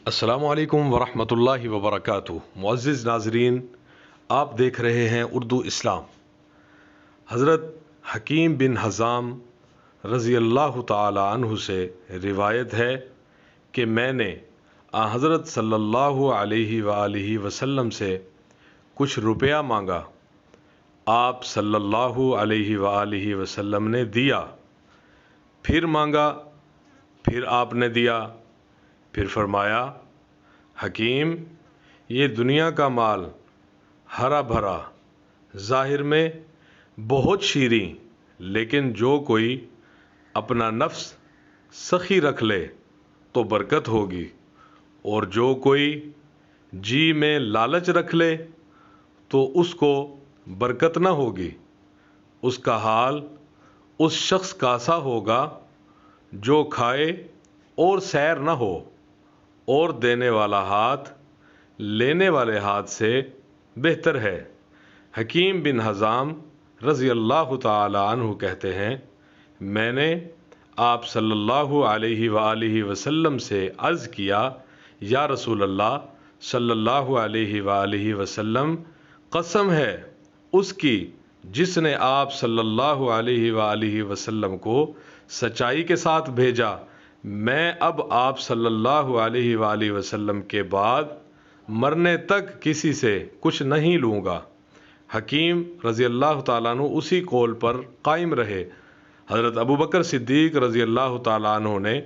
السلام علیکم ورحمۃ اللہ وبرکاتہ۔ معزز ناظرین، آپ دیکھ رہے ہیں اردو اسلام۔ حضرت حکیم بن حزام رضی اللہ تعالی عنہ سے روایت ہے کہ میں نے حضرت صلی اللہ علیہ وآلہ وسلم سے کچھ روپیہ مانگا۔ آپ صلی اللہ علیہ وآلہ وسلم نے دیا، پھر مانگا، پھر آپ نے دیا، پھر فرمایا، حکیم، یہ دنیا کا مال ہرا بھرا، ظاہر میں بہت شیریں، لیکن جو کوئی اپنا نفس سخی رکھ لے تو برکت ہوگی، اور جو کوئی جی میں لالچ رکھ لے تو اس کو برکت نہ ہوگی۔ اس کا حال اس شخص کا سا ہوگا جو کھائے اور سیر نہ ہو، اور دینے والا ہاتھ لینے والے ہاتھ سے بہتر ہے۔ حکیم بن حزام رضی اللہ تعالی عنہ کہتے ہیں، میں نے آپ صلی اللہ علیہ وآلہ وسلم سے عرض کیا، یا رسول اللہ صلی اللہ علیہ وآلہ وسلم، قسم ہے اس کی جس نے آپ صلی اللہ علیہ وآلہ وسلم کو سچائی کے ساتھ بھیجا، میں اب آپ صلی اللہ علیہ وآلہ وسلم کے بعد مرنے تک کسی سے کچھ نہیں لوں گا۔ حکیم رضی اللہ تعالیٰ عنہ اسی قول پر قائم رہے۔ حضرت ابوبکر صدیق رضی اللہ تعالیٰ عنہ نے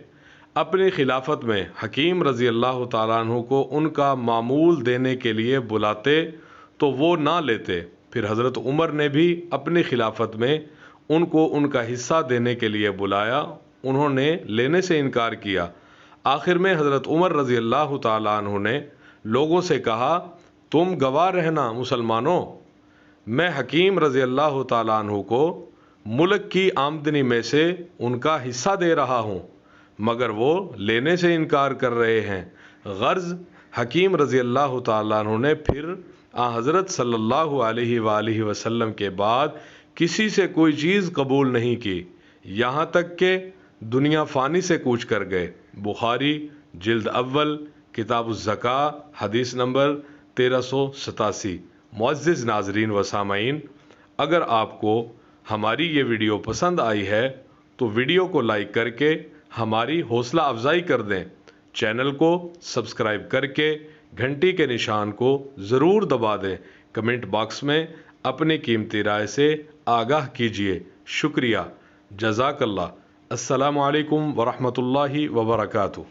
اپنی خلافت میں حکیم رضی اللہ تعالیٰ عنہ کو ان کا معمول دینے کے لیے بلاتے تو وہ نہ لیتے۔ پھر حضرت عمر نے بھی اپنی خلافت میں ان کو ان کا حصہ دینے کے لیے بلایا، انہوں نے لینے سے انکار کیا۔ آخر میں حضرت عمر رضی اللہ تعالیٰ عنہ نے لوگوں سے کہا، تم گواہ رہنا مسلمانوں، میں حکیم رضی اللہ تعالیٰ عنہ کو ملک کی آمدنی میں سے ان کا حصہ دے رہا ہوں، مگر وہ لینے سے انکار کر رہے ہیں۔ غرض حکیم رضی اللہ تعالیٰ عنہ نے پھر حضرت صلی اللہ علیہ وآلہ وسلم کے بعد کسی سے کوئی چیز قبول نہیں کی، یہاں تک کہ دنیا فانی سے کوچ کر گئے۔ بخاری جلد اول کتاب الزکاة حدیث نمبر 1387۔ معزز ناظرین و سامعین، اگر آپ کو ہماری یہ ویڈیو پسند آئی ہے تو ویڈیو کو لائک کر کے ہماری حوصلہ افزائی کر دیں، چینل کو سبسکرائب کر کے گھنٹی کے نشان کو ضرور دبا دیں، کمنٹ باکس میں اپنی قیمتی رائے سے آگاہ کیجیے۔ شکریہ، جزاک اللہ۔ السلام علیکم ورحمۃ اللہ وبرکاتہ۔